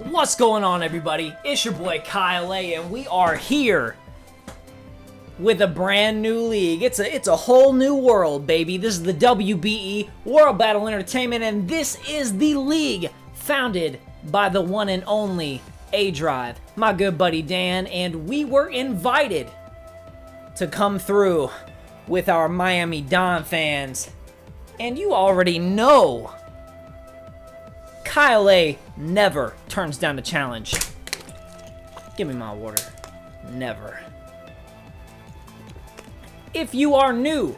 What's going on, everybody? It's your boy KyleAye, and we are here with a brand new league. It's a whole new world, baby. This is the WBE, World Battle Entertainment, and this is the league founded by the one and only aDrive, my good buddy Dan, and we were invited to come through with our Miami Donphans. And you already know KyleAye never turns down a challenge. Give me my water. Never. If you are new,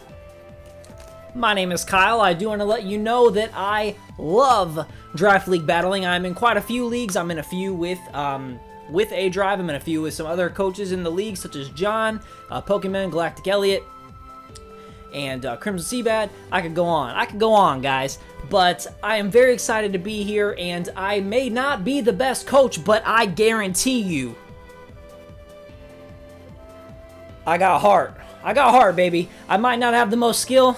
my name is Kyle. I do want to let you know that I love Draft League battling. I'm in quite a few leagues. I'm in a few with aDrive. I'm in a few with some other coaches in the league, such as John, Pokemon, Galactic Elliot, and Crimson Seabad. I could go on, guys. But I am very excited to be here, and I may not be the best coach, but I guarantee you, I got heart. I got heart, baby. I might not have the most skill,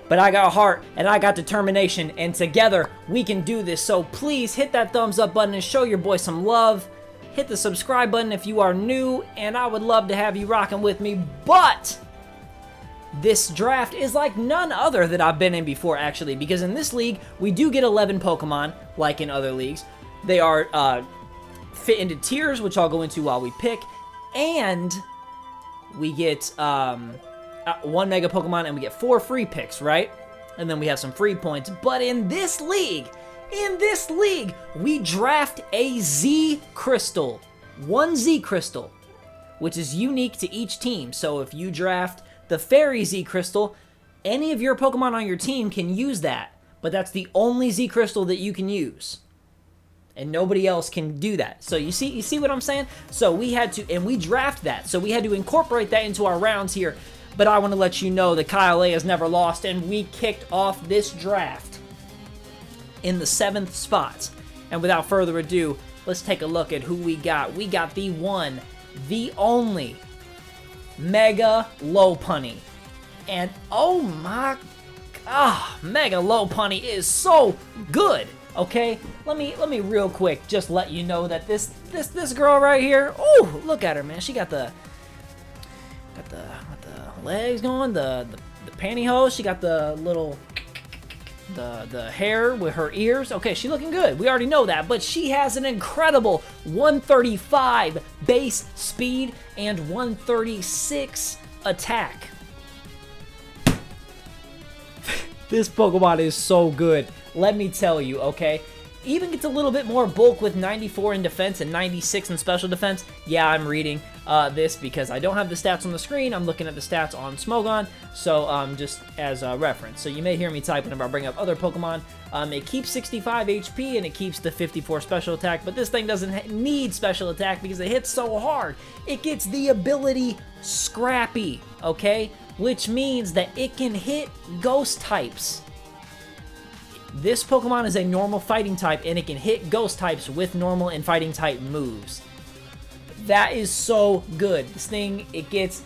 but I got heart, and I got determination, and together, we can do this. So please hit that thumbs up button and show your boy some love. Hit the subscribe button if you are new, and I would love to have you rocking with me, but this draft is like none other that I've been in before, actually, because in this league, we do get 11 Pokemon, like in other leagues. They are fit into tiers, which I'll go into while we pick, and we get 1 Mega Pokemon, and we get 4 free picks, right? And then we have some free points. But in this league, we draft a Z Crystal. 1 Z Crystal, which is unique to each team. So if you draft the Fairy Z Crystal, any of your Pokemon on your team can use that. But that's the only Z Crystal that you can use. And nobody else can do that. So you see what I'm saying? So we had to, and we draft that. So we had to incorporate that into our rounds here. But I want to let you know that KyleAye has never lost, and we kicked off this draft in the 7th spot. And without further ado, let's take a look at who we got. We got the one, the only Mega Lopunny. And oh my god, Mega Lopunny is so good. Okay, let me real quick just let you know that this girl right here, oh, look at her, man. She got the legs going, the pantyhose. She got the little the hair with her ears. Okay, she looking good. We already know that, but she has an incredible 135 base speed and 136 attack. This Pokemon is so good. Let me tell you, okay? Even gets a little bit more bulk with 94 in defense and 96 in special defense. Yeah, I'm reading this because I don't have the stats on the screen. I'm looking at the stats on Smogon, so just as a reference. So you may hear me typing if I bring up other Pokemon. It keeps 65 HP and it keeps the 54 special attack, but this thing doesn't need special attack because it hits so hard. It gets the ability Scrappy, okay? Which means that it can hit ghost types. This Pokemon is a normal fighting type, and it can hit ghost types with normal and fighting type moves. That is so good. This thing, it gets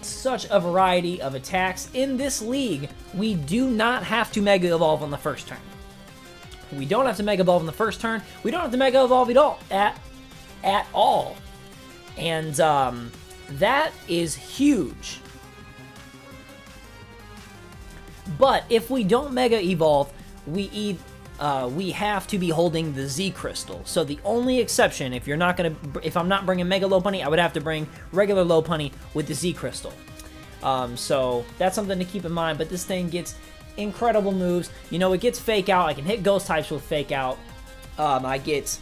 such a variety of attacks. In this league, we do not have to Mega Evolve on the first turn. We don't have to Mega Evolve on the first turn. We don't have to Mega Evolve at all. And that is huge. But if we don't Mega Evolve, we have to be holding the Z Crystal. So the only exception, if I'm not bringing Mega Lopunny, I would have to bring regular Lopunny with the Z Crystal. So that's something to keep in mind. But this thing gets incredible moves. You know, it gets Fake Out. I can hit Ghost types with Fake Out. I get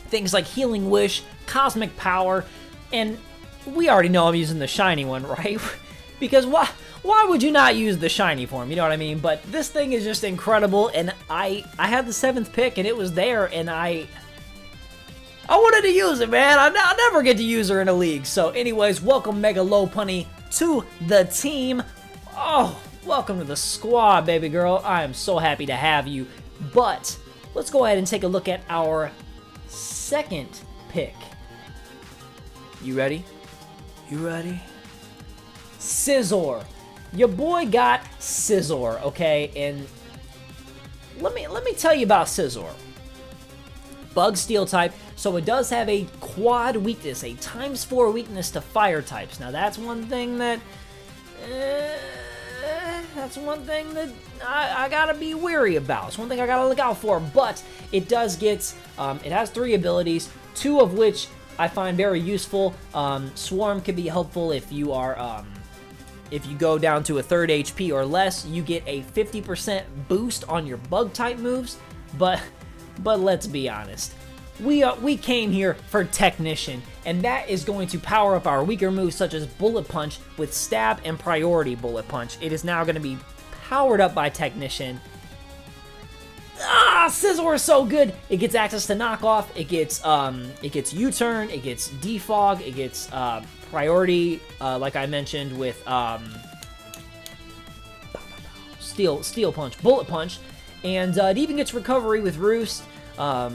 things like Healing Wish, Cosmic Power, and we already know I'm using the shiny one, right? Because why would you not use the shiny form? You know what I mean? But this thing is just incredible, and I had the 7th pick, and it was there, and I wanted to use it, man. I'll never get to use her in a league. So anyways, welcome Mega Lopunny to the team. Oh, welcome to the squad, baby girl. I am so happy to have you. But let's go ahead and take a look at our 2nd pick. You ready? You ready? Scizor. Your boy got Scizor, okay? And let me tell you about Scizor. Bug Steel type, so it does have a quad weakness, a ×4 weakness to fire types. Now that's one thing that I gotta be weary about. It's one thing I gotta look out for, but it does get, it has 3 abilities, 2 of which I find very useful. Swarm can be helpful if you are, if you go down to a 3rd HP or less, you get a 50% boost on your bug type moves, but let's be honest. We came here for Technician, and that is going to power up our weaker moves such as Bullet Punch with Stab and Priority Bullet Punch. It is now going to be powered up by Technician. Scizor is so good. It gets access to Knockoff. It gets U-Turn. It gets Defog. It gets Priority, like I mentioned, with Steel Punch, Bullet Punch, and it even gets Recovery with Roost. Oh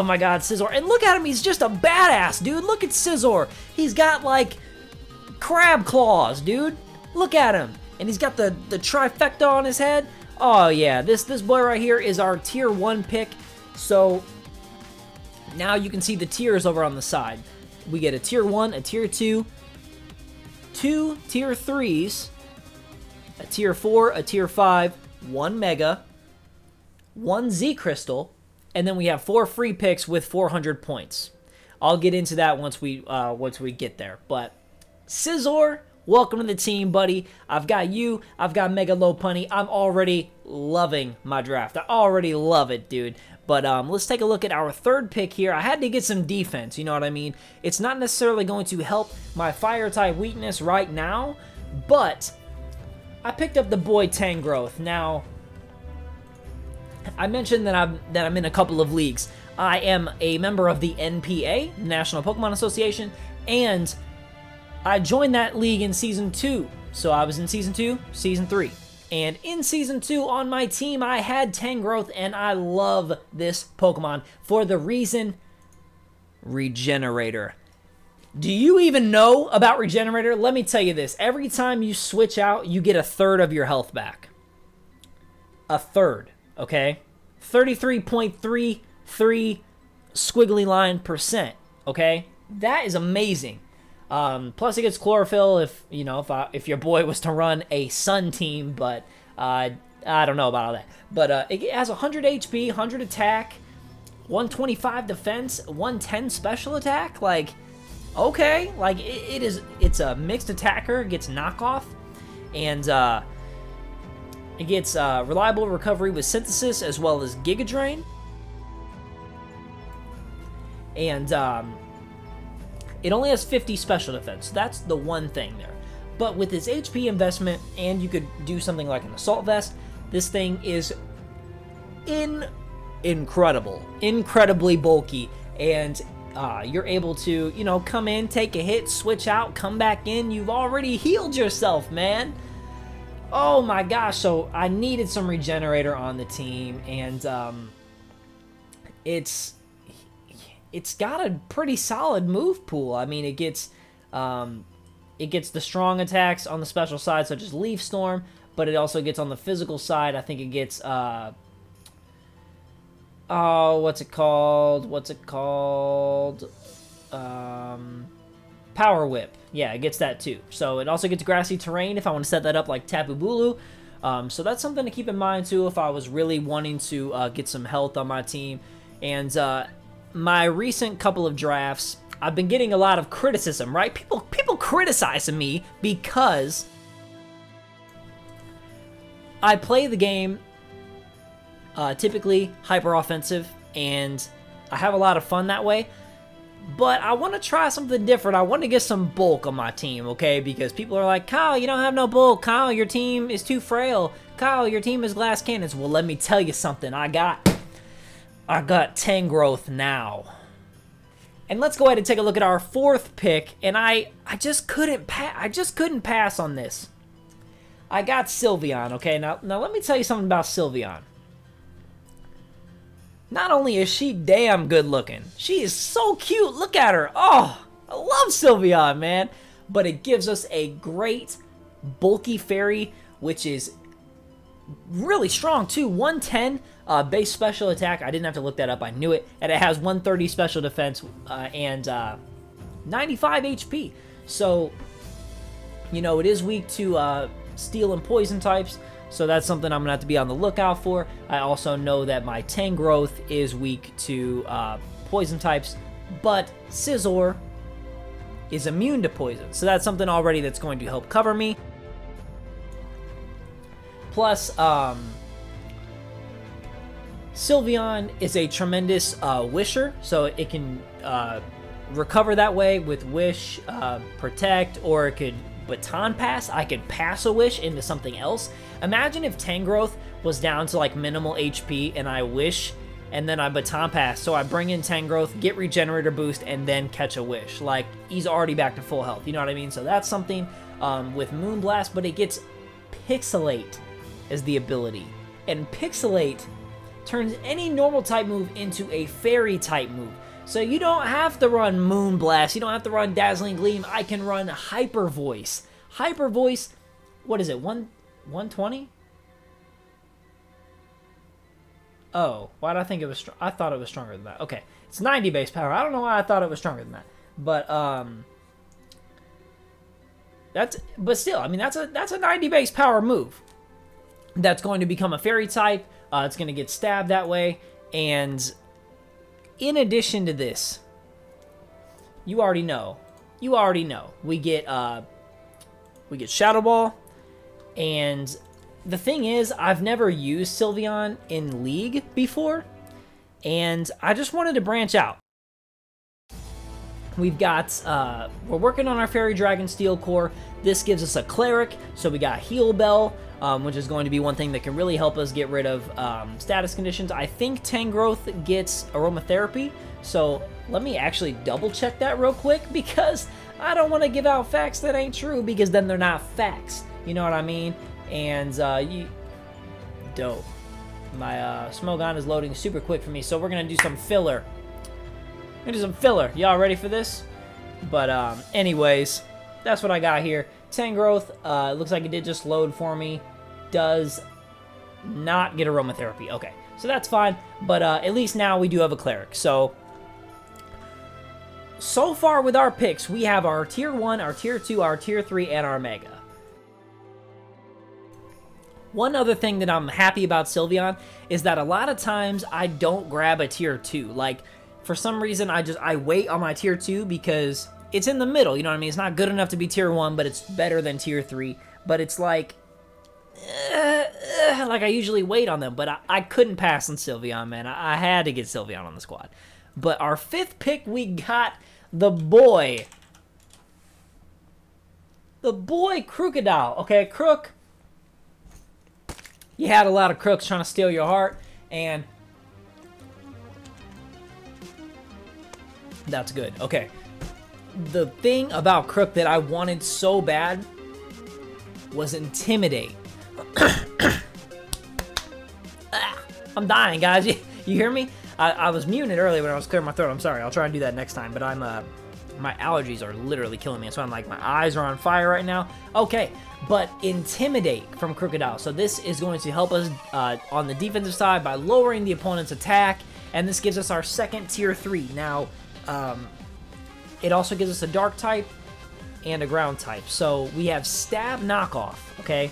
my god, Scizor. And look at him, he's just a badass, dude. Look at Scizor. He's got, like, crab claws, dude. Look at him. And he's got the trifecta on his head. Oh yeah, this boy right here is our tier 1 pick. So now you can see the tiers over on the side. We get a tier 1, a tier 2, 2 tier 3s, a tier 4, a tier 5, 1 Mega, 1 Z Crystal, and then we have 4 free picks with 400 points. I'll get into that once we get there. But Scizor, welcome to the team, buddy. I've got you. I've got Mega Lopunny. I'm already loving my draft. I already love it, dude. But let's take a look at our 3rd pick here. I had to get some defense, you know what I mean? It's not necessarily going to help my Fire-type weakness right now, but I picked up the boy Tangrowth. Now, I mentioned that I'm in a couple of leagues. I am a member of the NPA, National Pokemon Association, and I joined that league in Season 2. So I was in Season 2, Season 3. And in Season 2 on my team, I had Tangrowth, and I love this Pokemon for the reason Regenerator. Do you even know about Regenerator? Let me tell you this. Every time you switch out, you get 1/3 of your health back. 1/3, okay? 33.33 squiggly line %, okay? That is amazing. Plus it gets chlorophyll if, you know, if your boy was to run a sun team, but I don't know about all that. But it has 100 HP, 100 attack, 125 defense, 110 special attack. Like, okay, like it's a mixed attacker. It gets knockoff, and it gets reliable recovery with Synthesis as well as Giga Drain, and it only has 50 special defense. That's the one thing there. But with its HP investment, and you could do something like an Assault Vest, this thing is incredibly bulky, and you're able to, you know, come in, take a hit, switch out, come back in. You've already healed yourself, man. Oh my gosh, so I needed some Regenerator on the team, and it's got a pretty solid move pool. I mean, it gets the strong attacks on the special side, such as Leaf Storm, but it also gets on the physical side. I think it gets what's it called? Power Whip. Yeah, it gets that too. So it also gets Grassy Terrain if I want to set that up like Tapu Bulu. So that's something to keep in mind too if I was really wanting to get some health on my team. And my recent couple of drafts, I've been getting a lot of criticism, right? People criticizing me because I play the game typically hyper offensive, and I have a lot of fun that way. But I want to try something different. I want to get some bulk on my team, okay? Because people are like, Kyle, you don't have no bulk. Kyle, your team is too frail. Kyle, your team is glass cannons. Well, let me tell you something. I got Tangrowth now. And let's go ahead and take a look at our 4th pick. And I just couldn't pass on this. I got Sylveon, okay? Now let me tell you something about Sylveon. Not only is she damn good looking, she is so cute. Look at her. Oh, I love Sylveon, man. But it gives us a great bulky fairy, which is really strong too. 110 base special attack. I didn't have to look that up. I knew it. And it has 130 special defense and 95 HP. So, you know, it is weak to steel and poison types. So that's something I'm going to have to be on the lookout for. I also know that my Tangrowth is weak to poison types. But Scizor is immune to poison. So that's something already that's going to help cover me. Plus, Sylveon is a tremendous wisher, so it can recover that way with Wish, Protect, or it could Baton Pass. I could pass a Wish into something else. Imagine if Tangrowth was down to like minimal HP and I Wish and then I Baton Pass, so I bring in Tangrowth, get Regenerator Boost, and then catch a Wish. Like, he's already back to full health, you know what I mean? So that's something with Moonblast, but it gets Pixelate as the ability. And Pixelate turns any normal type move into a fairy type move. So you don't have to run Moonblast, you don't have to run Dazzling Gleam. I can run Hyper Voice. Hyper Voice, what is it, 120? Oh, why did I think it was I thought it was stronger than that. Okay, it's 90 base power. I don't know why I thought it was stronger than that. But but still, I mean, that's a 90 base power move. That's going to become a fairy type. It's going to get stabbed that way. And in addition to this, you already know. We get Shadow Ball. And the thing is, I've never used Sylveon in League before. And I just wanted to branch out. We've got, we're working on our Fairy Dragon Steel Core. This gives us a Cleric, so we got Heal Bell, which is going to be one thing that can really help us get rid of status conditions. I think Tangrowth gets Aromatherapy, so let me actually double check that real quick, because I don't want to give out facts that ain't true, because then they're not facts. You know what I mean? And, dope. My Smogon is loading super quick for me, so we're going to do some filler. Y'all ready for this? But, anyways, that's what I got here. Tangrowth, looks like it did just load for me. Does not get Aromatherapy. Okay, so that's fine. But, at least now we do have a Cleric. So far with our picks, we have our Tier 1, our Tier 2, our Tier 3, and our Mega. One other thing that I'm happy about Sylveon is that a lot of times I don't grab a Tier 2. Like, for some reason, I wait on my Tier 2 because it's in the middle, you know what I mean? It's not good enough to be Tier 1, but it's better than Tier 3. But it's like I usually wait on them. But I couldn't pass on Sylveon, man. I had to get Sylveon on the squad. But our 5th pick, we got the boy. The boy Crocodile. Okay, Crook. You had a lot of crooks trying to steal your heart, and that's good. Okay. The thing about Crook that I wanted so bad was Intimidate. I'm dying, guys. You hear me? I was muted earlier when I was clearing my throat. I'm sorry. I'll try and do that next time, but I'm my allergies are literally killing me, so I'm like, my eyes are on fire right now. Okay, but Intimidate from Crocodile. So this is going to help us on the defensive side by lowering the opponent's attack, and this gives us our 2nd Tier 3. Now, it also gives us a Dark type and a Ground type. So we have Stab Knockoff, okay?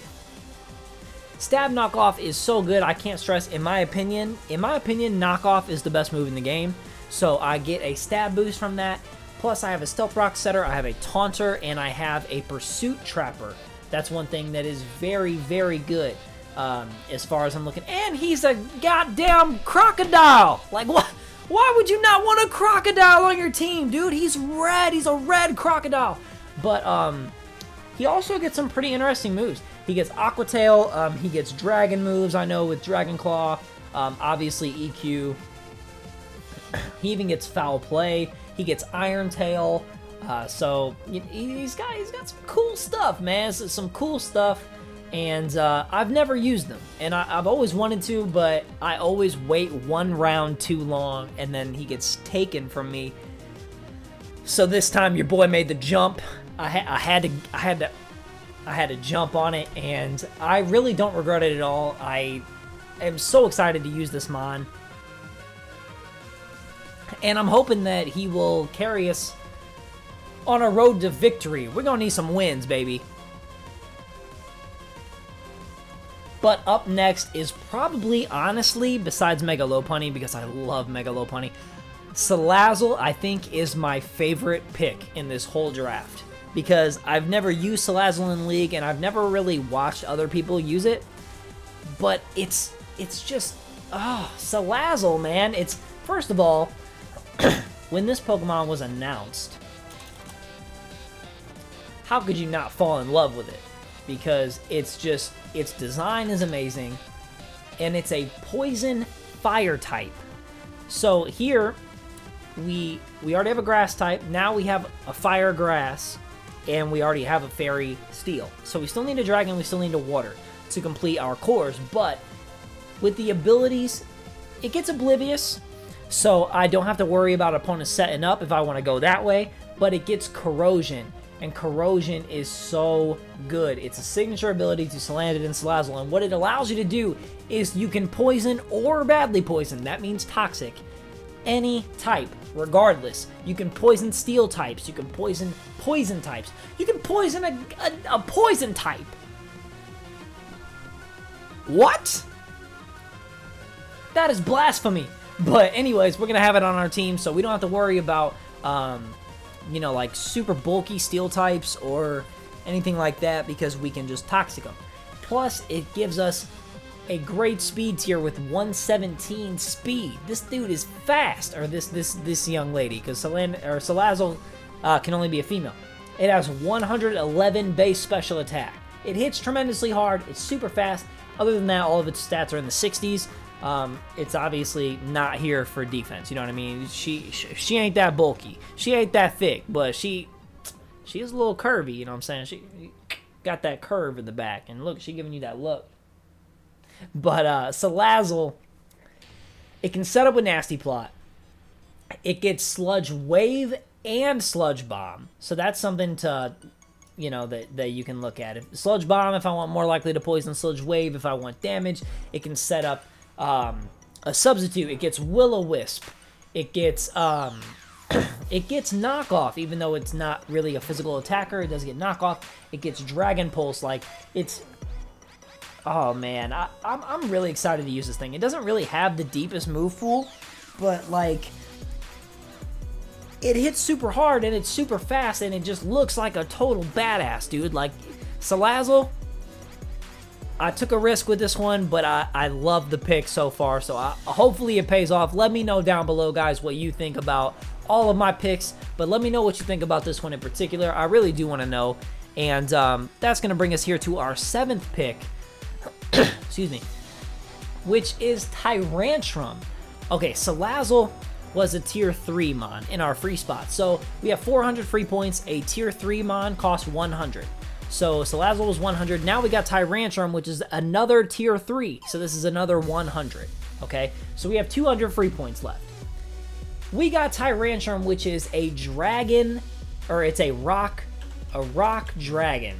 Stab Knockoff is so good, I can't stress, in my opinion, Knockoff is the best move in the game. So I get a Stab boost from that. Plus, I have a Stealth Rock Setter, I have a Taunter, and I have a Pursuit Trapper. That's one thing that is very, very good as far as I'm looking. And he's a goddamn Crocodile! Like, what? Why would you not want a Crocodile on your team, dude? He's red. He's a red Crocodile. But he also gets some pretty interesting moves. He gets Aqua Tail. He gets Dragon moves, I know, with Dragon Claw. Obviously, EQ. He even gets Foul Play. He gets Iron Tail, so he's got some cool stuff, man. Some cool stuff, and I've never used them, and I've always wanted to, but I always wait one round too long, and then he gets taken from me. So this time, your boy made the jump. I had I had to jump on it, and I really don't regret it at all. I am so excited to use this Mon. And I'm hoping that he will carry us on a road to victory. We're going to need some wins, baby. But up next is probably, honestly, besides Mega Lopunny, because I love Mega Lopunny, Salazzle, I think, is my favorite pick in this whole draft. Because I've never used Salazzle in League, and I've never really watched other people use it. But it's just, Salazzle, man. It's, first of all, when this Pokemon was announced, how could you not fall in love with it? Because it's just, its design is amazing, and it's a poison fire type. So here, we already have a grass type, now we have a fire grass, and we already have a fairy steel. So we still need a dragon, we still need a water to complete our cores, but with the abilities, it gets oblivious, so I don't have to worry about opponents setting up if I want to go that way, but it gets corrosion. And corrosion is so good. It's a signature ability to Salandit and Salazzle, and what it allows you to do is you can poison or badly poison. That means toxic. Any type, regardless. You can poison steel types. You can poison poison types. You can poison a poison type. What? That is blasphemy. But anyways, we're going to have it on our team, so we don't have to worry about you know, like super bulky steel types or anything like that, because we can just toxic them. Plus, it gives us a great speed tier with 117 speed. This dude is fast, or this young lady, because Salazzle can only be a female. It has 111 base special attack. It hits tremendously hard. It's super fast. Other than that, all of its stats are in the 60s. It's obviously not here for defense, you know what I mean? She ain't that bulky. She ain't that thick, but she is a little curvy, you know what I'm saying? She got that curve in the back, and look, she giving you that look. But, Salazzle, it can set up with Nasty Plot. It gets Sludge Wave and Sludge Bomb, so that's something to, you know, that you can look at. If Sludge Bomb, if I want more likely to poison, Sludge Wave, if I want damage, it can set up a substitute. It gets Will-O-Wisp. It gets it gets knockoff, even though it's not really a physical attacker. It does get knockoff. It gets Dragon Pulse. Like, it's, oh man, I'm really excited to use this thing. It doesn't really have the deepest move pool, but like, it hits super hard and it's super fast, and it just looks like a total badass, dude. Like, Salazzle, I took a risk with this one, but I love the pick so far, so hopefully it pays off. Let me know down below, guys, what you think about all of my picks, but let me know what you think about this one in particular. I really do want to know, and that's going to bring us here to our 7th pick, excuse me, which is Tyrantrum. Okay, Salazzle was a tier 3 mon in our free spot, so we have 400 free points. A tier 3 mon costs 100. So Salazzle was 100. Now we got Tyrantrum, which is another tier 3. So this is another 100. Okay, so we have 200 free points left. We got Tyrantrum, which is a dragon, or it's a rock dragon.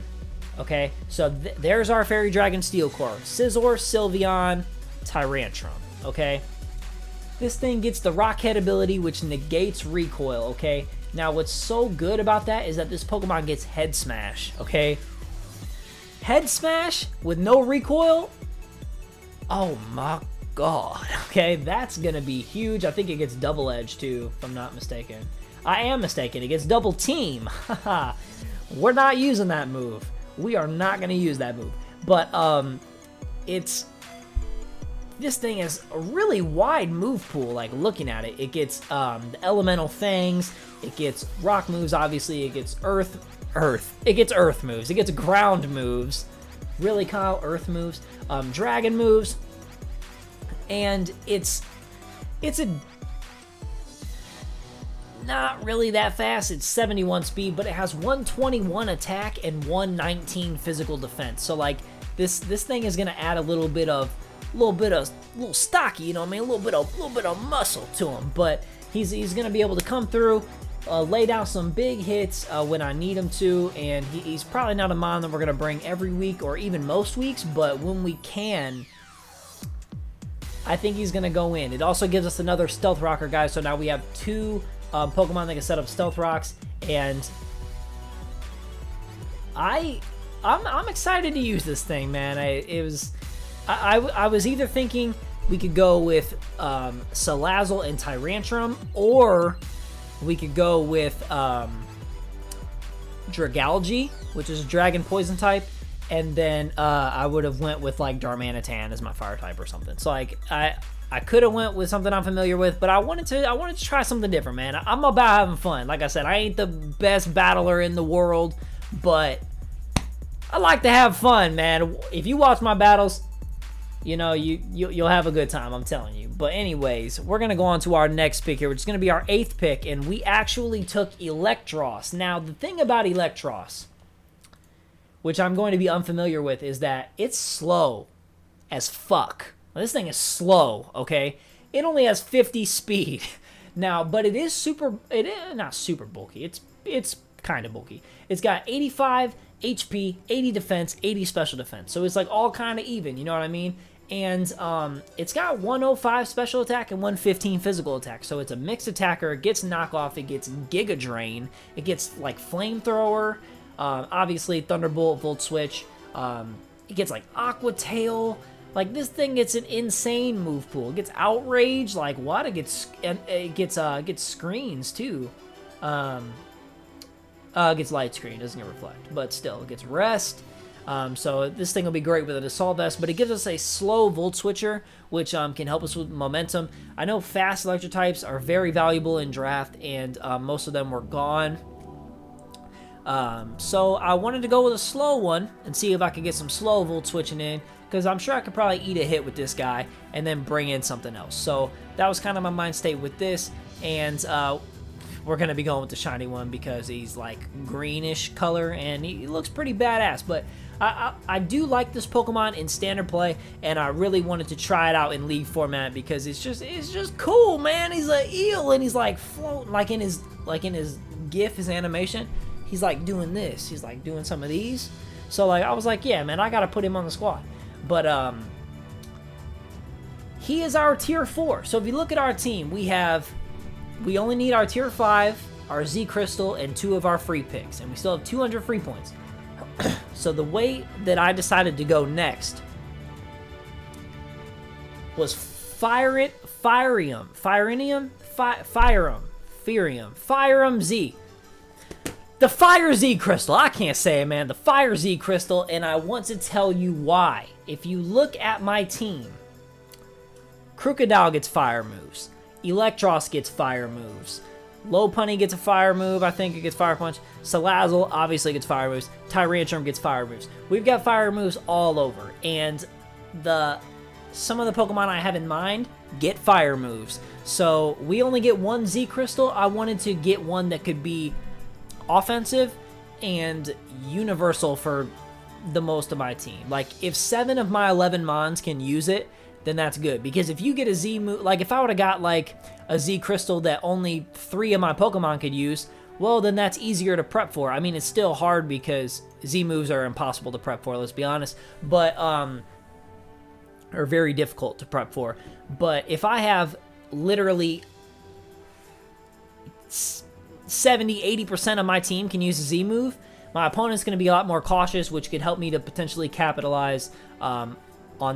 Okay, so there's our Fairy Dragon Steel Core. Scizor, Sylveon, Tyrantrum. Okay, this thing gets the Rock Head ability, which negates recoil. Okay. Now, what's so good about that is that this Pokemon gets Head Smash, okay? Head Smash with no recoil? Oh my god, okay? That's gonna be huge. I think it gets Double Edge, too, if I'm not mistaken. I am mistaken. It gets Double Team. Haha. We're not using that move. We are not gonna use that move. But, this thing has a really wide move pool, like, looking at it. It gets the elemental things, it gets rock moves, obviously, it gets it gets earth moves, it gets ground moves, really, Kyle, earth moves, dragon moves, and it's not really that fast. It's 71 speed, but it has 121 attack and 119 physical defense, so, like, this thing is gonna add a little stocky, you know what I mean? A little bit of muscle to him, but he's gonna be able to come through lay down some big hits when I need him to, and he's probably not a mon that we're going to bring every week or even most weeks, but when we can, I think he's going to go in. It also gives us another Stealth Rocker, guys, so now we have 2 Pokemon that can set up Stealth Rocks, and I'm excited to use this thing, man. I was either thinking we could go with Salazzle and Tyrantrum, or we could go with Dragalge, which is a Dragon Poison type, and then I would have went with like Darmanitan as my Fire type or something. So like I could have went with something I'm familiar with, but I wanted to try something different, man. I'm about having fun. Like I said, I ain't the best battler in the world, but I like to have fun, man. If you watch my battles, you know, you'll have a good time, I'm telling you. But anyways, we're going to go on to our next pick here, which is going to be our 8th pick, and we actually took Electros. Now, the thing about Electros, which I'm going to be unfamiliar with, is that it's slow as fuck. Now, this thing is slow, okay? It only has 50 speed. Now, but it is not super bulky. It's kind of bulky. It's got 85 HP, 80 defense, 80 special defense. So it's like all kind of even, you know what I mean? And it's got 105 special attack and 115 physical attack. So it's a mixed attacker. It gets knockoff. It gets Giga Drain. It gets like Flamethrower. Obviously Thunderbolt, Volt Switch. It gets like Aqua Tail. Like this thing gets an insane move pool. It gets Outrage. Like what? It gets screens too. It gets Light Screen, doesn't get Reflect, but still, it gets Rest. So this thing will be great with an Assault Vest, but it gives us a slow Volt Switcher, which can help us with momentum. I know fast electric types are very valuable in draft, and most of them were gone. So I wanted to go with a slow one and see if I could get some slow Volt Switching in, because I'm sure I could probably eat a hit with this guy and then bring in something else. So that was kind of my mind state with this, and we're going to be going with the shiny one because he's like greenish color and he looks pretty badass. But I do like this Pokemon in standard play, and I really wanted to try it out in League format because it's just cool, man. He's an eel and he's like floating, like in his GIF, his animation. He's like doing this. He's like doing some of these. So like I was like, yeah, man, I got to put him on the squad. But he is our tier 4. So if you look at our team, we only need our tier 5, our Z Crystal, and 2 of our free picks, and we still have 200 free points. So the way that I decided to go next was Firium Z. The Fire Z Crystal. I can't say it, man. The Fire Z Crystal, and I want to tell you why. If you look at my team, Crocodile gets fire moves. Electros gets fire moves. Lopunny gets a fire move. I think it gets Fire Punch. Salazzle obviously gets fire moves. Tyrantrum gets fire moves. We've got fire moves all over. And some of the Pokemon I have in mind get fire moves. So we only get one Z Crystal. I wanted to get one that could be offensive and universal for the most of my team. Like if 7 of my 11 Mons can use it, then that's good. Because if you get a Z move, like if I would have got like a Z Crystal that only 3 of my Pokemon could use, well then that's easier to prep for. I mean, it's still hard because Z moves are impossible to prep for, let's be honest, but are very difficult to prep for. But if I have literally 70-80% of my team can use a Z move, my opponent's going to be a lot more cautious, which could help me to potentially capitalize on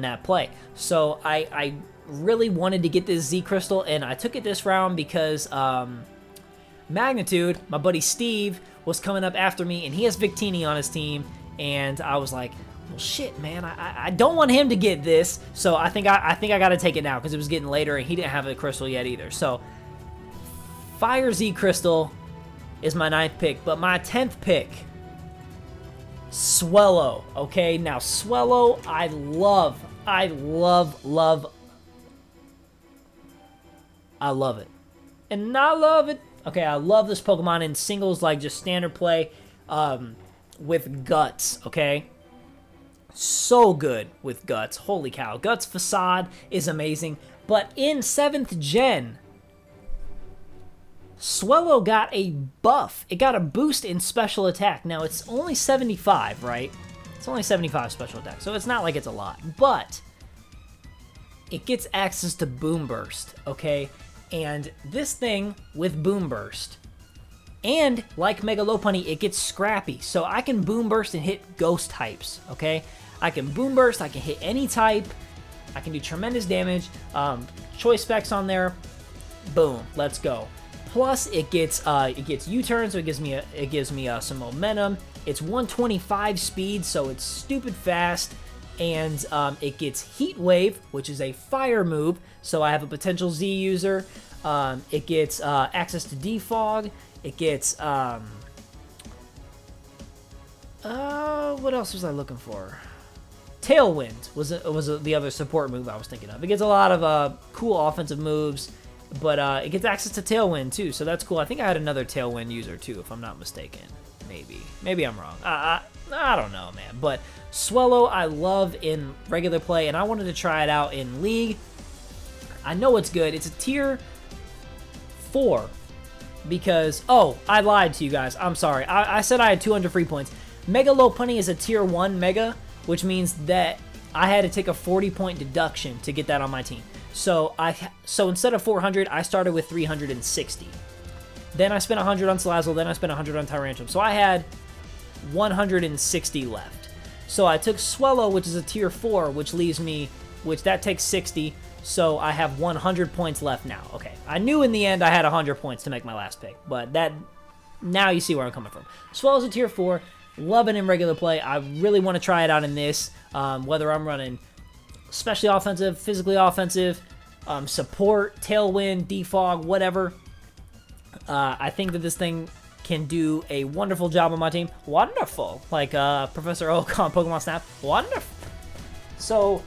that play. So I really wanted to get this Z Crystal, and I took it this round because Magnitude, my buddy Steve, was coming up after me, and he has Victini on his team, and I was like, well, shit, man, I don't want him to get this, so I think I got to take it now because it was getting later, and he didn't have a Crystal yet either. So Fire Z Crystal is my 9th pick, but my 10th pick, Swellow. Okay, now Swellow, I love it. And I love it. Okay, I love this Pokemon in singles, like just standard play with Guts, okay? So good with Guts. Holy cow. Guts Facade is amazing. But in 7th gen, Swellow got a buff. It got a boost in special attack. Now, it's only 75, right? It's only 75 special attack, so it's not like it's a lot. But it gets access to Boom Burst, okay? And this thing with Boom Burst, and like Mega Lopunny, it gets scrappy. So I can Boom Burst and hit ghost types, okay? I can Boom Burst, I can hit any type, I can do tremendous damage. Choice specs on there, boom, let's go. Plus, it gets U-turn, so it gives me some momentum. It's 125 speed, so it's stupid fast, and it gets Heat Wave, which is a fire move, so I have a potential Z user. It gets access to Defog. It gets what else was I looking for? Tailwind was the other support move I was thinking of. It gets a lot of cool offensive moves. But it gets access to Tailwind, too, so that's cool. I think I had another Tailwind user, too, if I'm not mistaken. Maybe I'm wrong. I don't know, man. But Swellow I love in regular play, and I wanted to try it out in League. I know it's good. It's a tier 4 because... Oh, I lied to you guys. I'm sorry. I said I had 200 free points. Mega Lopunny is a tier 1 Mega, which means that I had to take a 40-point deduction to get that on my team. So instead of 400, I started with 360. Then I spent 100 on Salazzle, then I spent 100 on Tyrantrum. So I had 160 left. So I took Swellow, which is a tier 4, which that takes 60. So I have 100 points left now. Okay, I knew in the end I had 100 points to make my last pick, but now you see where I'm coming from. Swellow's a tier 4, love it in regular play. I really want to try it out in this, whether I'm running especially offensive, physically offensive, support, tailwind, defog, whatever. I think that this thing can do a wonderful job on my team. Wonderful. Like Professor Oak on Pokemon Snap. Wonderful. So,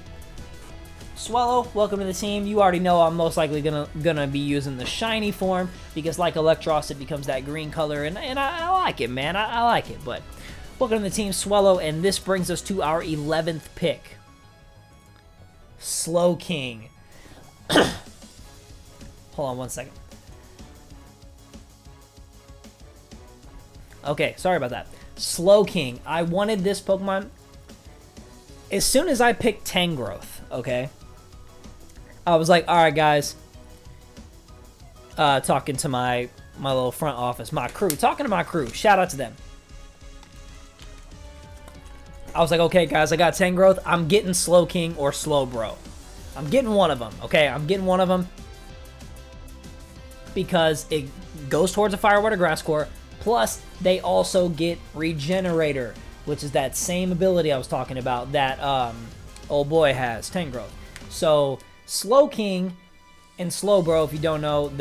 Swellow, welcome to the team. You already know I'm most likely gonna be using the shiny form because like Electros, it becomes that green color, and I like it, man. I like it. But welcome to the team, Swellow, and this brings us to our 11th pick. Slowking. Hold on one second. Okay, sorry about that. Slowking. I wanted this Pokemon. As soon as I picked Tangrowth, okay, I was like, all right, guys. Talking to my little front office, my crew. Talking to my crew. Shout out to them. I was like, okay, guys, I got Tangrowth. I'm getting Slowking or Slowbro. I'm getting one of them, okay? I'm getting one of them because it goes towards a Fire, Water, Grass core. Plus, they also get Regenerator, which is that same ability I was talking about that old boy has, Tangrowth. So, Slowking and Slowbro, if you don't know,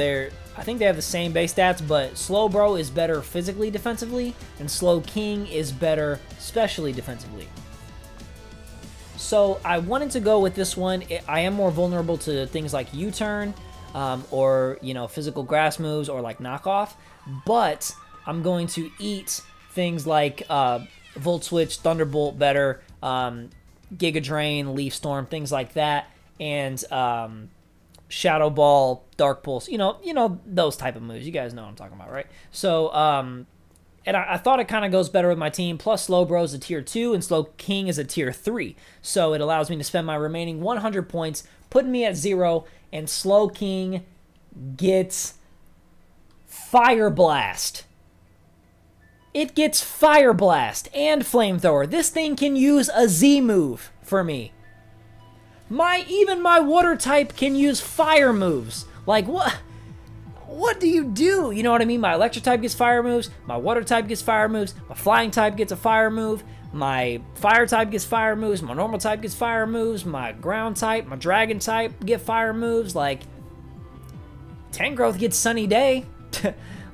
I think they have the same base stats, but Slowbro is better physically defensively, and Slowking is better specially defensively. So I wanted to go with this one. I am more vulnerable to things like U-turn, or, you know, physical grass moves, or like knockoff, but I'm going to eat things like Volt Switch, Thunderbolt better, Giga Drain, Leaf Storm, things like that, and Shadow Ball, Dark Pulse, you know those type of moves. You guys know what I'm talking about, right? So, and I thought it kind of goes better with my team. Plus, Slowbro is a tier 2, and Slowking is a tier 3. So it allows me to spend my remaining 100 points, putting me at 0, and Slowking gets Fire Blast. It gets Fire Blast and Flamethrower. This thing can use a Z move for me. Even my water type can use fire moves. Like, what do you do? You know what I mean? My electric type gets fire moves. My water type gets fire moves. My flying type gets a fire move. My fire type gets fire moves. My normal type gets fire moves. My ground type, my dragon type get fire moves. Like, Tangrowth gets Sunny Day.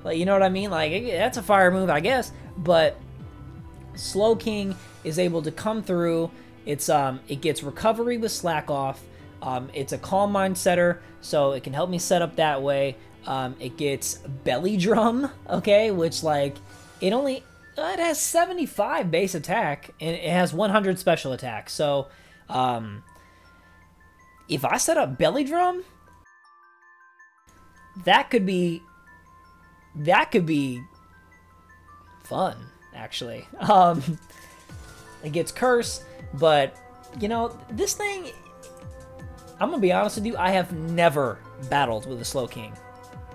Like, you know what I mean? Like, that's a fire move, I guess. But Slowking is able to come through. It gets recovery with Slack Off. It's a Calm Mind setter, so it can help me set up that way. It gets Belly Drum, okay, which, like, it has 75 base attack, and it has 100 special attack. So, if I set up Belly Drum, that could be that could be fun, actually. It gets cursed, but, you know, this thing, I'm gonna be honest with you, I have never battled with a Slow King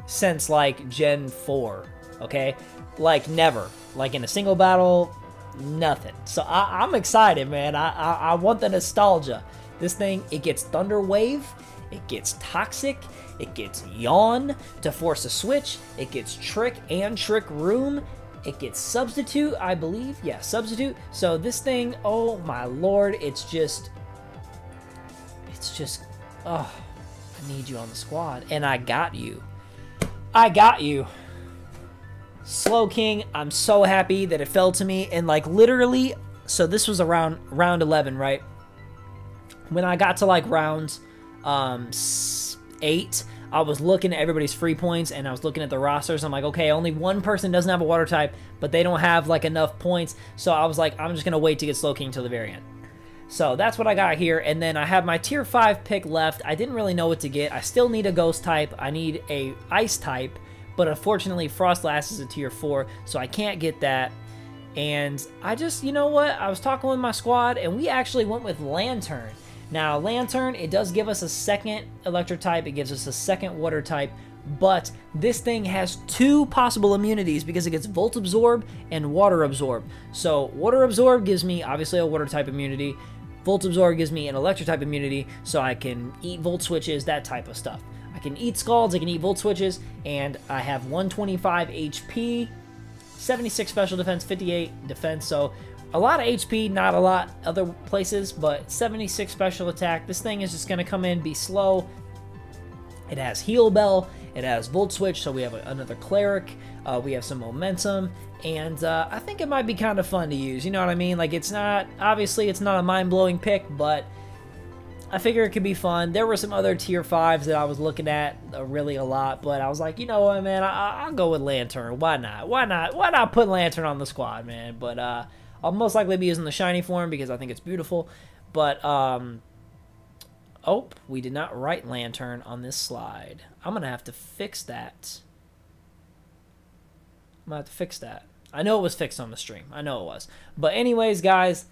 since, like, Gen 4, okay? Like, never. Like, in a single battle, nothing. So I'm excited, man. I want the nostalgia. This thing, it gets Thunder Wave, it gets Toxic, it gets Yawn to force a switch, it gets Trick and Trick Room, it gets Substitute, I believe. Yeah, Substitute. So this thing, oh my lord, it's just, oh, I need you on the squad. And I got you. I got you. Slow King, I'm so happy that it fell to me. And like literally, so this was around round 11, right? When I got to like round 8, I was looking at everybody's free points and I was looking at the rosters. I'm like, okay, only one person doesn't have a water type, but they don't have like enough points. So I was like, I'm just going to wait to get Slow King till the very end. So that's what I got here. And then I have my tier 5 pick left. I didn't really know what to get. I still need a ghost type. I need a ice type, but unfortunately Frostlass is a tier 4, so I can't get that. And I just, you know what? I was talking with my squad and we actually went with Lantern. Now, Lantern, it does give us a second electric type. It gives us a second water type. But this thing has 2 possible immunities because it gets Volt Absorb and Water Absorb. So, Water Absorb gives me, obviously, a water type immunity. Volt Absorb gives me an electric type immunity, so I can eat Volt Switches, that type of stuff. I can eat Scalds, I can eat Volt Switches, and I have 125 HP, 76 special defense, 58 defense, so a lot of HP, not a lot other places, but 76 special attack. This thing is just going to come in, be slow. It has Heal Bell, it has Volt Switch, so we have another Cleric, we have some momentum, and I think it might be kind of fun to use, you know what I mean? Like, it's not, obviously it's not a mind-blowing pick, but I figure it could be fun. There were some other tier 5s that I was looking at really a lot, but I was like, you know what, man, I'll go with Lantern. Why not? Why not put Lantern on the squad, man? But I'll most likely be using the shiny form because I think it's beautiful. But, oh, we did not write Lantern on this slide. I'm going to have to fix that. I'm going to have to fix that. I know it was fixed on the stream. I know it was. But anyways, guys,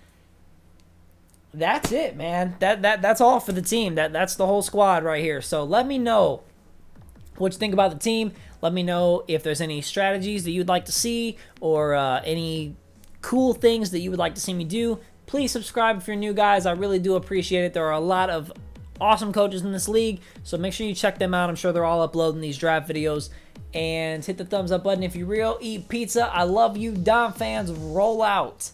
that's it, man. That's all for the team. That's the whole squad right here. So let me know what you think about the team. Let me know if there's any strategies that you'd like to see or any cool things that you would like to see me do. Please subscribe if you're new, guys. I really do appreciate it. There are a lot of awesome coaches in this league, so make sure you check them out. I'm sure they're all uploading these draft videos. And hit the thumbs up button if you're real. Eat pizza. I love you. Donphans, roll out.